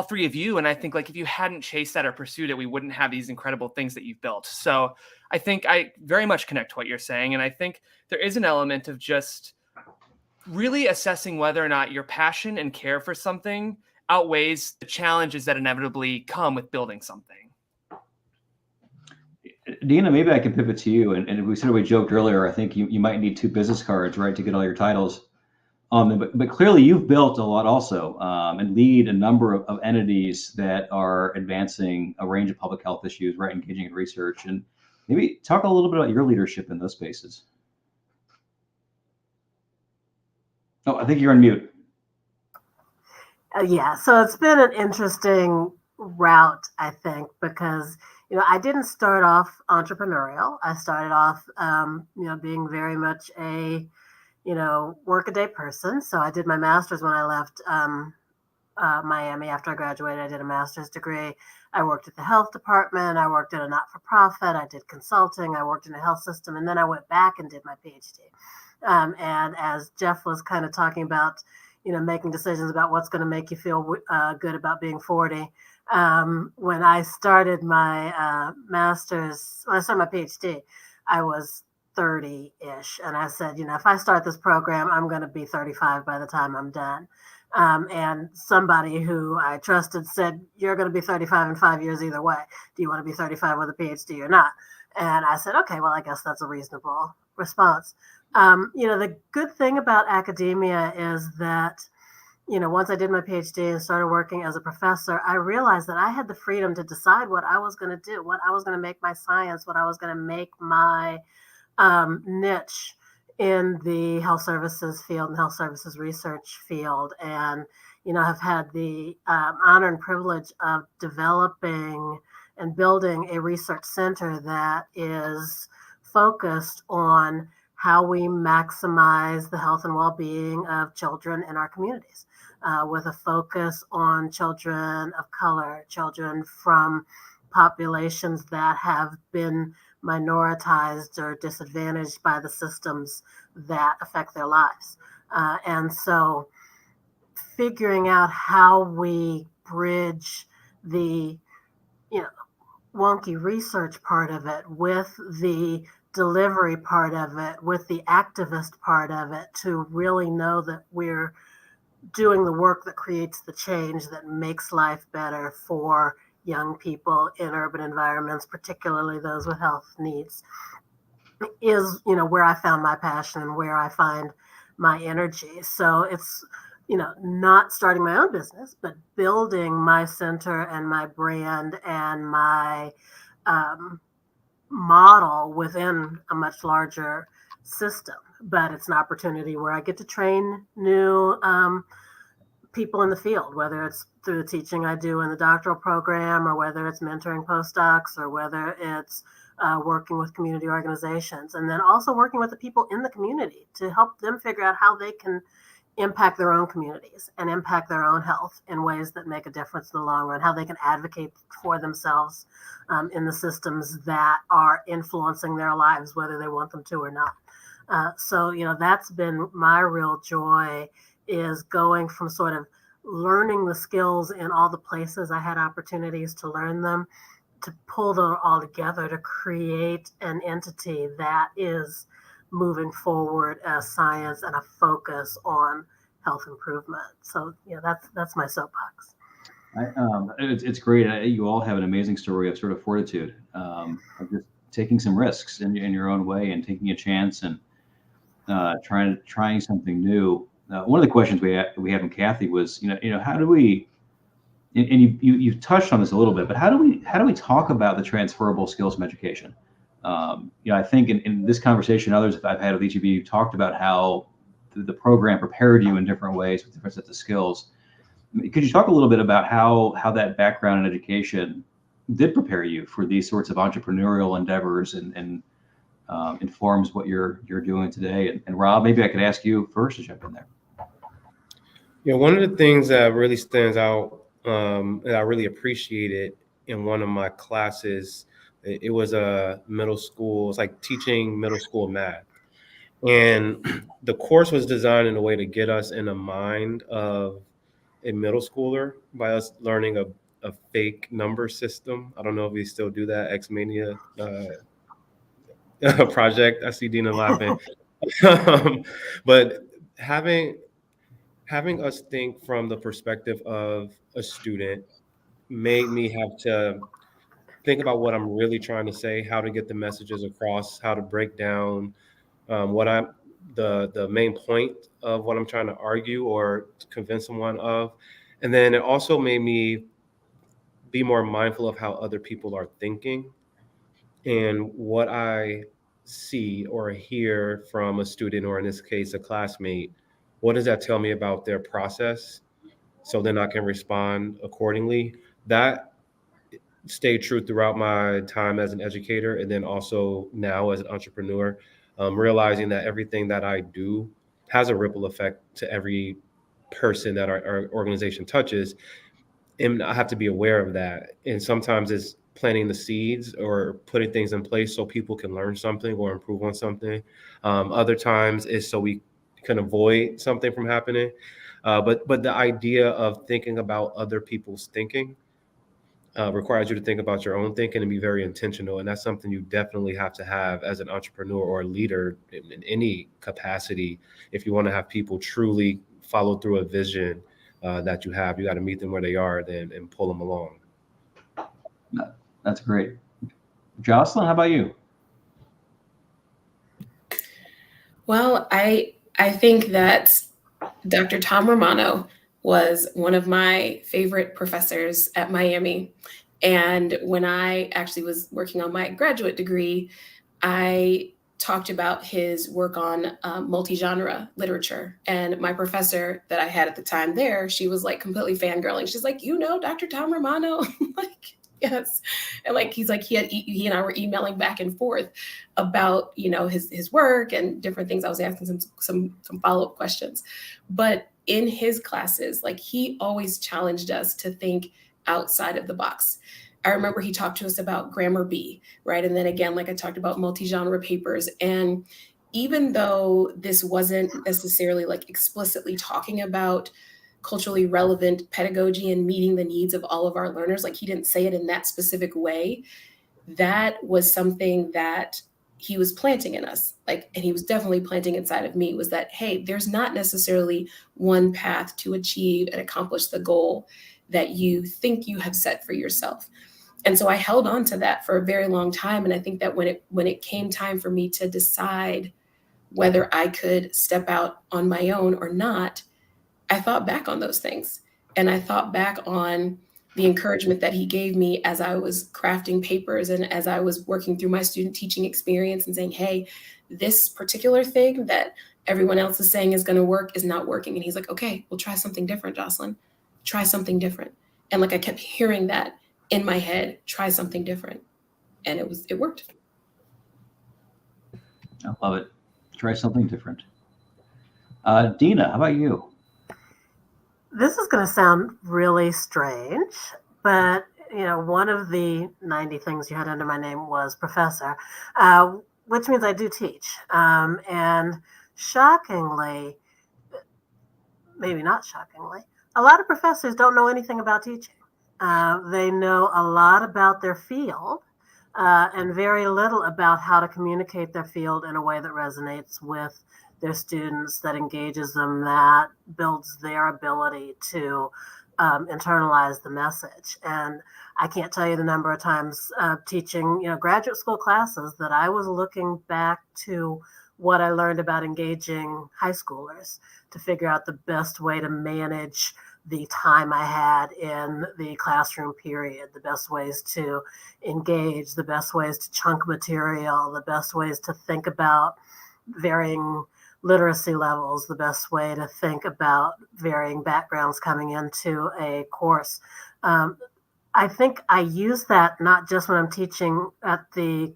three of you, and I think, like, if you hadn't chased that or pursued it, we wouldn't have these incredible things that you've built. So I think I very much connect to what you're saying. And I think there is an element of just really assessing whether or not your passion and care for something outweighs the challenges that inevitably come with building something. Deena, maybe I can pivot to you. And we joked earlier, I think you might need 2 business cards, right, to get all your titles. But clearly you've built a lot also, and lead a number of entities that are advancing a range of public health issues, right, engaging in research. And maybe talk a little bit about your leadership in those spaces. Oh, I think you're on mute. Yeah, so it's been an interesting route, I think, because I didn't start off entrepreneurial. I started off, being very much a work-a-day person. So I did my master's when I left Miami. After I graduated, I did a master's degree. I worked at the health department. I worked at a not-for-profit. I did consulting. I worked in a health system. And then I went back and did my PhD. And as Jeff was kind of talking about, making decisions about what's going to make you feel good about being 40. When I started my master's, when I started my PhD, I was 30-ish. And I said, if I start this program, I'm going to be 35 by the time I'm done. And somebody who I trusted said, you're going to be 35 in 5 years either way. Do you want to be 35 with a PhD or not? And I said, okay, well, I guess that's a reasonable response. The good thing about academia is that, once I did my PhD and started working as a professor, I realized that I had the freedom to decide what I was going to do, what I was going to make my science, what I was going to make my niche in the health services field and health services research field. And, have had the honor and privilege of developing and building a research center that is focused on how we maximize the health and well-being of children in our communities, with a focus on children of color, children from populations that have been minoritized or disadvantaged by the systems that affect their lives. And so figuring out how we bridge the wonky research part of it with the delivery part of it, with the activist part of it, to really know that we're doing the work that creates the change that makes life better for young people in urban environments, particularly those with health needs, is, where I found my passion and where I find my energy. So it's, not starting my own business, but building my center and my brand and my model within a much larger system. But it's an opportunity where I get to train new people in the field, whether it's through the teaching I do in the doctoral program, or whether it's mentoring postdocs, or whether it's working with community organizations, and then also working with the people in the community to help them figure out how they can impact their own communities and impact their own health in ways that make a difference in the long run, how they can advocate for themselves in the systems that are influencing their lives, whether they want them to or not. So, that's been my real joy, is going from sort of learning the skills in all the places I had opportunities to learn them, to pull them all together to create an entity that is moving forward as science and a focus on health improvement. So, that's my soapbox. It's great. You all have an amazing story of sort of fortitude, of just taking some risks in your own way and taking a chance and trying something new. One of the questions we had from Kathy was, how do we, and you touched on this a little bit, but how do we talk about the transferable skills from education? I think in this conversation, others I've had with each of you talked about how the program prepared you in different ways with different sets of skills. Could you talk a little bit about how that background in education did prepare you for these sorts of entrepreneurial endeavors and informs what you're doing today? And Rob, maybe I could ask you first to jump in there. Yeah, one of the things that really stands out that I really appreciated in one of my classes, it was a middle school. It's like teaching middle school math. And the course was designed in a way to get us in the mind of a middle schooler by us learning a fake number system. I don't know if we still do that, X-Mania project. I see Dina laughing. But having us think from the perspective of a student made me have to think about what I'm really trying to say, how to get the messages across, how to break down what I'm the main point of what I'm trying to argue or convince someone of. And then it also made me be more mindful of how other people are thinking and what I see or hear from a student, or in this case, a classmate. What does that tell me about their process? So then I can respond accordingly. That stayed true throughout my time as an educator, and then also now as an entrepreneur, realizing that everything that I do has a ripple effect to every person that our organization touches. And I have to be aware of that. And sometimes it's planting the seeds or putting things in place so people can learn something or improve on something. Other times it's so we can avoid something from happening. But the idea of thinking about other people's thinking requires you to think about your own thinking and be very intentional. And that's something you definitely have to have as an entrepreneur or a leader in any capacity. If you want to have people truly follow through a vision that you have, you got to meet them where they are then and pull them along. That's great. Jocelynn, how about you? Well, I think that Dr. Tom Romano was one of my favorite professors at Miami. And when I actually was working on my graduate degree, I talked about his work on multi-genre literature. And my professor that I had at the time there, she was like completely fangirling. She's like, Dr. Tom Romano? Like, yes. And like, he's like, he and I were emailing back and forth about, his work and different things. I was asking some follow-up questions. But in his classes, like he always challenged us to think outside of the box. I remember he talked to us about grammar B, right? And then again, like I talked about multi-genre papers. And even though this wasn't necessarily like explicitly talking about culturally relevant pedagogy and meeting the needs of all of our learners, like he didn't say it in that specific way, that was something that he was planting in us, and he was definitely planting inside of me, was that, hey, there's not necessarily one path to achieve and accomplish the goal that you think you have set for yourself. And so I held on to that for a very long time. And I think that when it came time for me to decide whether I could step out on my own or not, I thought back on those things. And I thought back on the encouragement that he gave me as I was crafting papers and as I was working through my student teaching experience and saying, hey, this particular thing that everyone else is saying is going to work is not working. And he's like, okay, we'll try something different, Jocelynn. Try something different. And like I kept hearing that in my head, try something different. And it worked. I love it. Try something different. Deena, how about you? This is going to sound really strange, but one of the 90 things you had under my name was professor, which means I do teach. And shockingly, maybe not shockingly, a lot of professors don't know anything about teaching. They know a lot about their field and very little about how to communicate their field in a way that resonates with their students, that engages them, that builds their ability to internalize the message. And I can't tell you the number of times teaching, graduate school classes that I was looking back to what I learned about engaging high schoolers to figure out the best way to manage the time I had in the classroom period, the best ways to engage, the best ways to chunk material, the best ways to think about varying literacy levels, the best way to think about varying backgrounds coming into a course. I think I use that not just when I'm teaching at the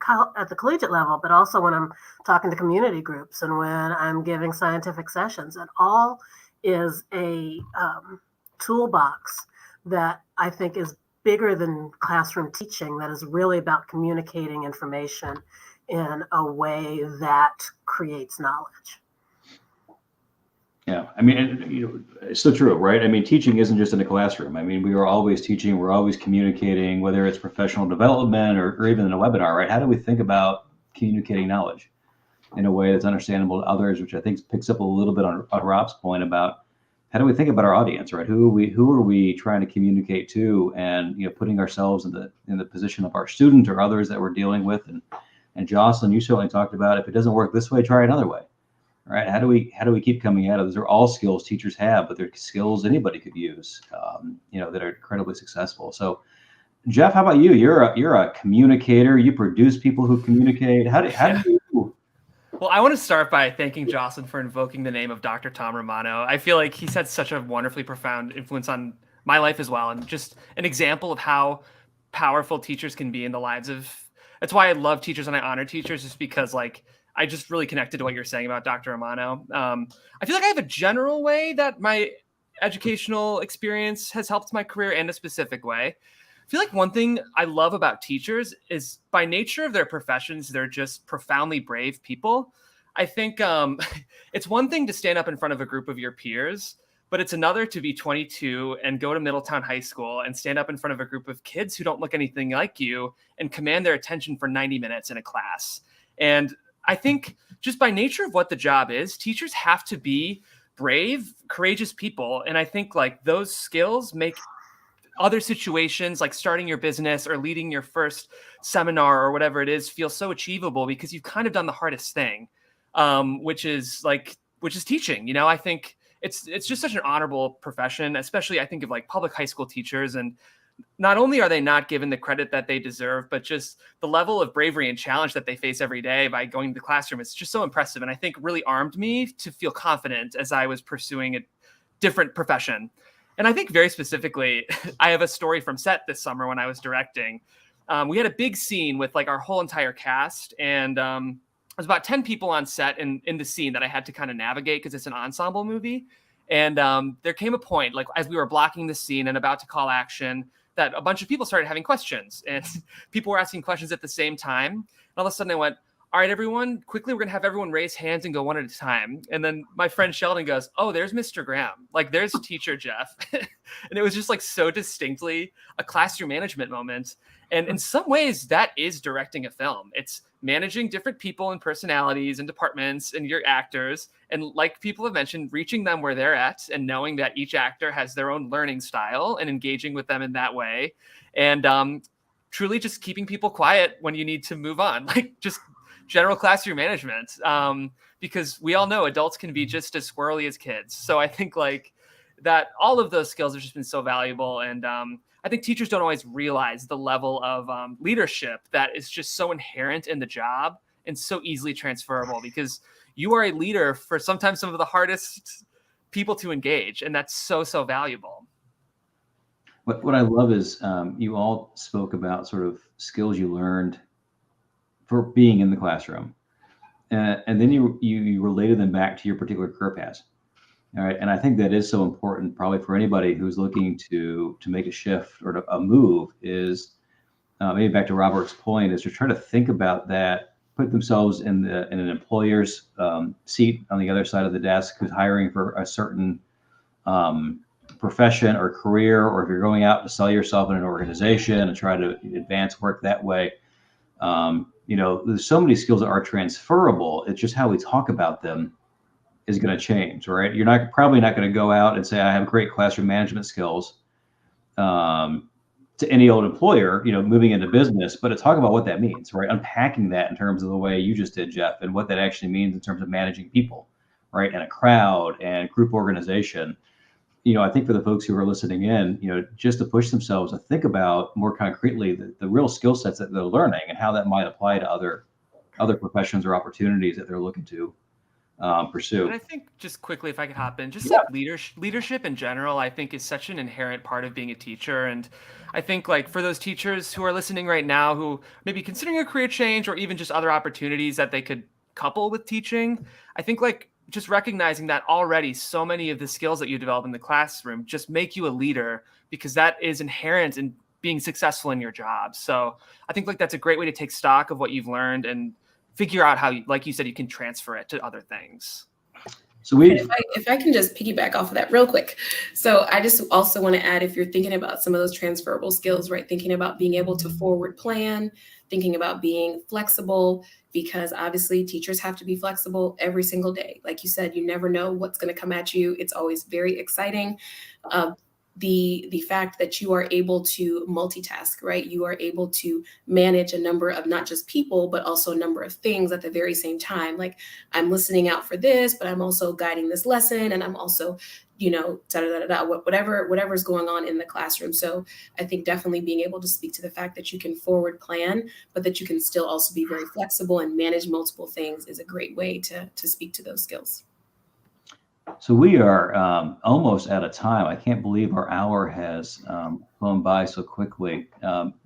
collegiate level, but also when I'm talking to community groups and when I'm giving scientific sessions. It all is a toolbox that I think is bigger than classroom teaching, that is really about communicating information in a way that creates knowledge. Yeah, I mean, it's so true, right? I mean, teaching isn't just in a classroom. I mean, we are always teaching, we're always communicating, whether it's professional development or even in a webinar, right? How do we think about communicating knowledge in a way that's understandable to others, which I think picks up a little bit on Rob's point about how do we think about our audience, right? Who are we trying to communicate to, and putting ourselves in the position of our student or others that we're dealing with. And Jocelynn, you certainly talked about, if it doesn't work this way, try another way. Right? How do we keep coming at it? Those are all skills teachers have, but they're skills anybody could use, that are incredibly successful. So, Jeff, how about you? You're a communicator. You produce people who communicate. How do you? Well, I want to start by thanking Jocelynn for invoking the name of Dr. Tom Romano. I feel like he's had such a wonderfully profound influence on my life as well, and just an example of how powerful teachers can be in the lives of. That's why I love teachers and I honor teachers, just because I just really connected to what you're saying about Dr. Romano. I feel like I have a general way that my educational experience has helped my career and a specific way. I feel like one thing I love about teachers is, by nature of their professions, they're just profoundly brave people. I think it's one thing to stand up in front of a group of your peers, but it's another to be 22 and go to Middletown High School and stand up in front of a group of kids who don't look anything like you and command their attention for 90 minutes in a class. And I think just by nature of what the job is, teachers have to be brave, courageous people. And I think those skills make other situations, like starting your business or leading your first seminar or whatever it is, feel so achievable because you've kind of done the hardest thing, which is teaching. I think it's just such an honorable profession, especially I think of public high school teachers. And not only are they not given the credit that they deserve, but just the level of bravery and challenge that they face every day by going to the classroom. It's just so impressive. And I think really armed me to feel confident as I was pursuing a different profession. And I think very specifically, I have a story from set this summer when I was directing. We had a big scene with our whole entire cast, and there was about 10 people on set in the scene that I had to kind of navigate because it's an ensemble movie. And there came a point, as we were blocking the scene and about to call action, that a bunch of people started having questions, and people were asking questions at the same time. And all of a sudden I went, all right, everyone, quickly, we're going to have everyone raise hands and go one at a time. And then my friend Sheldon goes, oh, there's Mr. Graham. There's teacher Jeff. And it was just so distinctly a classroom management moment. And in some ways that is directing a film. It's managing different people and personalities and departments and your actors. And like people have mentioned, reaching them where they're at and knowing that each actor has their own learning style and engaging with them in that way. And truly just keeping people quiet when you need to move on, just general classroom management. Because we all know adults can be just as squirrely as kids. So I think that all of those skills have just been so valuable. And I think teachers don't always realize the level of leadership that is just so inherent in the job and so easily transferable, because you are a leader for sometimes some of the hardest people to engage. And that's so, so valuable. What I love is you all spoke about sort of skills you learned for being in the classroom. And then you related them back to your particular career path. All right. And I think that is so important, probably for anybody who's looking to make a shift or a move, is maybe back to Robert's point, is to try to think about that, put themselves in an employer's seat on the other side of the desk who's hiring for a certain profession or career, or if you're going out to sell yourself in an organization and try to advance work that way. There's so many skills that are transferable. It's just how we talk about them is going to change, right? You're probably not going to go out and say, I have great classroom management skills, to any old employer, moving into business, but to talk about what that means, right? Unpacking that in terms of the way you just did, Jeff, and what that actually means in terms of managing people, right? And a crowd and group organization. I think for the folks who are listening in, just to push themselves to think about more concretely the real skill sets that they're learning and how that might apply to other professions or opportunities that they're looking to pursue. And I think just quickly, if I could hop in, just Yeah. like leadership in general, I think is such an inherent part of being a teacher. And I think like for those teachers who are listening right now, who maybe considering a career change or even just other opportunities that they could couple with teaching, I think like just recognizing that already so many of the skills that you develop in the classroom just make you a leader, because that is inherent in being successful in your job. So I think like that's a great way to take stock of what you've learned and figure out how, like you said, you can transfer it to other things. So if I can just piggyback off of that real quick. So I just also want to add, if you're thinking about some of those transferable skills, right? Thinking about being able to forward plan, thinking about being flexible, because obviously teachers have to be flexible every single day. Like you said, you never know what's going to come at you. It's always very exciting. The fact that you are able to multitask, right? You are able to manage a number of not just people, but also a number of things at the very same time. Like, I'm listening out for this, but I'm also guiding this lesson, and I'm also, whatever's going on in the classroom. So I think definitely being able to speak to the fact that you can forward plan, but that you can still also be very flexible and manage multiple things is a great way to speak to those skills. So we are almost out of time. I can't believe our hour has flown by so quickly.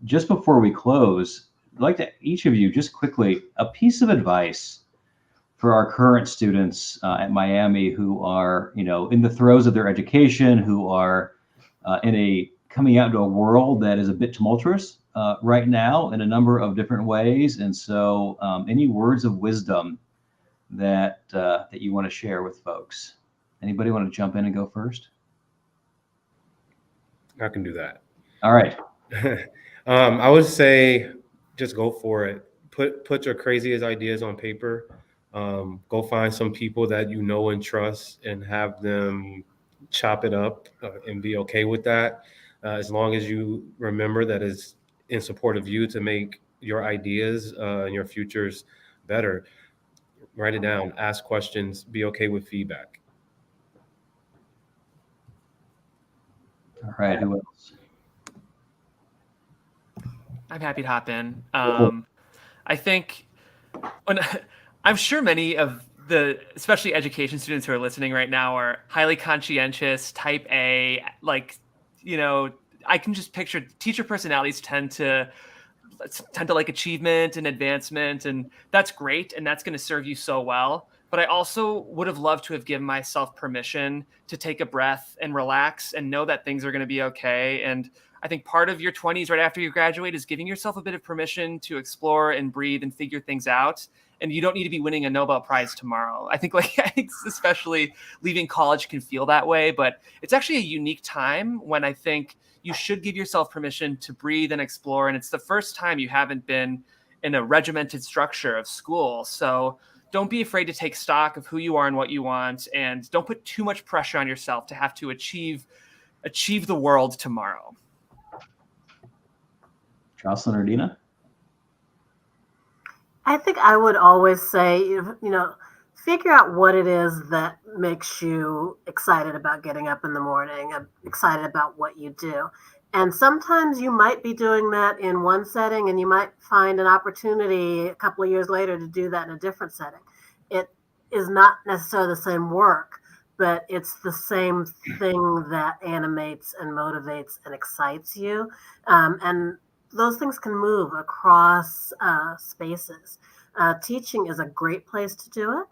Just before we close, I'd like to each of you just quickly a piece of advice for our current students at Miami who are, in the throes of their education, who are coming out into a world that is a bit tumultuous right now in a number of different ways. And so, any words of wisdom that you want to share with folks? Anybody want to jump in and go first? I can do that. All right. I would say just go for it. Put your craziest ideas on paper. Go find some people that you know and trust and have them chop it up and be okay with that. As long as you remember that is in support of you to make your ideas and your futures better. Write it down, ask questions, be okay with feedback. All right. Who else? I'm happy to hop in. I think I'm sure many of especially education students who are listening right now are highly conscientious, type A, I can just picture teacher personalities tend to like achievement and advancement, and that's great. And that's going to serve you so well. But I also would have loved to have given myself permission to take a breath and relax and know that things are going to be okay. And I think part of your 20s right after you graduate is giving yourself a bit of permission to explore and breathe and figure things out. And you don't need to be winning a Nobel Prize tomorrow. I think especially leaving college can feel that way, but it's actually a unique time when I think you should give yourself permission to breathe and explore. And it's the first time you haven't been in a regimented structure of school. So don't be afraid to take stock of who you are and what you want, and don't put too much pressure on yourself to have to achieve the world tomorrow. Jocelynn or Deena? I think I would always say, figure out what it is that makes you excited about getting up in the morning, excited about what you do. And sometimes you might be doing that in one setting, and you might find an opportunity a couple of years later to do that in a different setting. It is not necessarily the same work, but it's the same thing that animates and motivates and excites you. And those things can move across spaces. Teaching is a great place to do it.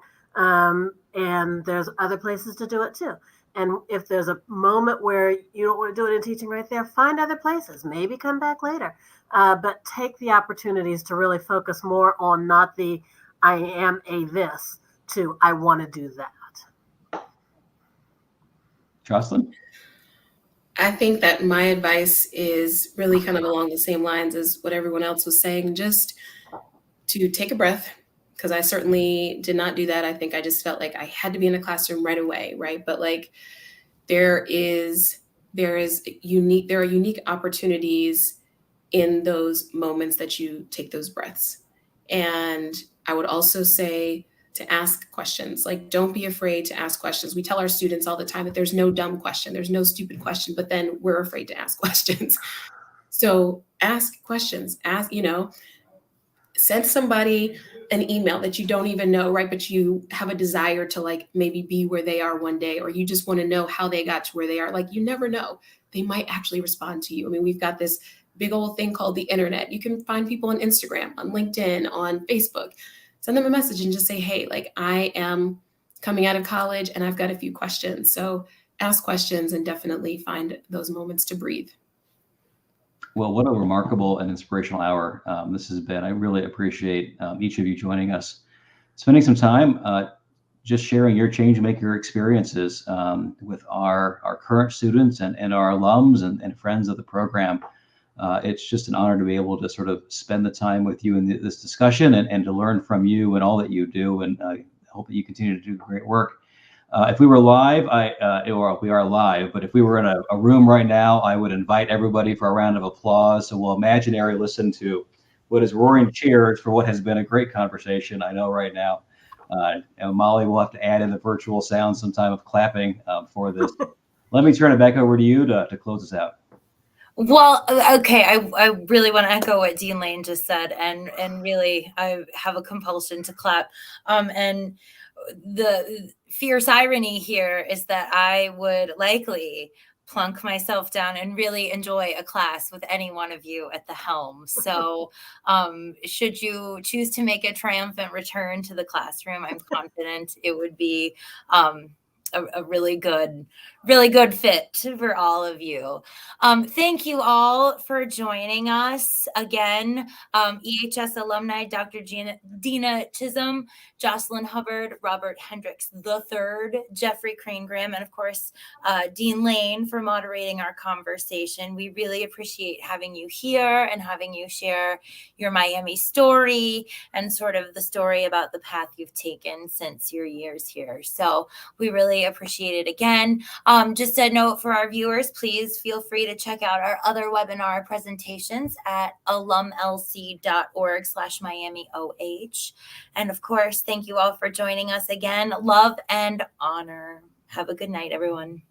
And there's other places to do it too. And if there's a moment where you don't want to do it in teaching right there, find other places, maybe come back later. But take the opportunities to really focus more on not the I am a this to I want to do that. Jocelynn? I think that my advice is really kind of along the same lines as what everyone else was saying, just to take a breath, because I certainly did not do that. I think I just felt like I had to be in a classroom right away, right? But there is there are unique opportunities in those moments that you take those breaths. And I would also say to ask questions. Like, don't be afraid to ask questions. We tell our students all the time that there's no dumb question, there's no stupid question, but then we're afraid to ask questions. So ask questions, send somebody an email that you don't even know, right? But you have a desire to like maybe be where they are one day, or you just want to know how they got to where they are. Like, you never know. They might actually respond to you. I mean, we've got this big old thing called the internet. You can find people on Instagram, on LinkedIn, on Facebook. Send them a message and just say, hey, like, I am coming out of college and I've got a few questions. So ask questions and definitely find those moments to breathe. Well, what a remarkable and inspirational hour this has been. I really appreciate each of you joining us, spending some time just sharing your Changemaker experiences with our current students and our alums and friends of the program. It's just an honor to be able to sort of spend the time with you in this discussion and to learn from you and all that you do. And I hope that you continue to do great work. If we were live, or we are live, but if we were in a room right now, I would invite everybody for a round of applause. So we'll imaginary listen to what is roaring cheers for what has been a great conversation. I know right now, and Molly will have to add in the virtual sound sometime of clapping for this. Let me turn it back over to you to close us out. Well, okay, I really want to echo what Dean Lane just said, and really I have a compulsion to clap. And the fierce irony here is that I would likely plunk myself down and really enjoy a class with any one of you at the helm. So should you choose to make a triumphant return to the classroom, I'm confident it would be a really good fit for all of you. Thank you all for joining us again. EHS alumni, Dr. Deena Chisolm, Jocelynn Hubbard, Robert Hendricks III, Jeffrey Crane-Graham, and of course, Dean Lane for moderating our conversation. We really appreciate having you here and having you share your Miami story and sort of the story about the path you've taken since your years here. So we really appreciate it again. Just a note for our viewers, please feel free to check out our other webinar presentations at alumlc.org/MiamiOH. And of course, thank you all for joining us again. Love and honor. Have a good night, everyone.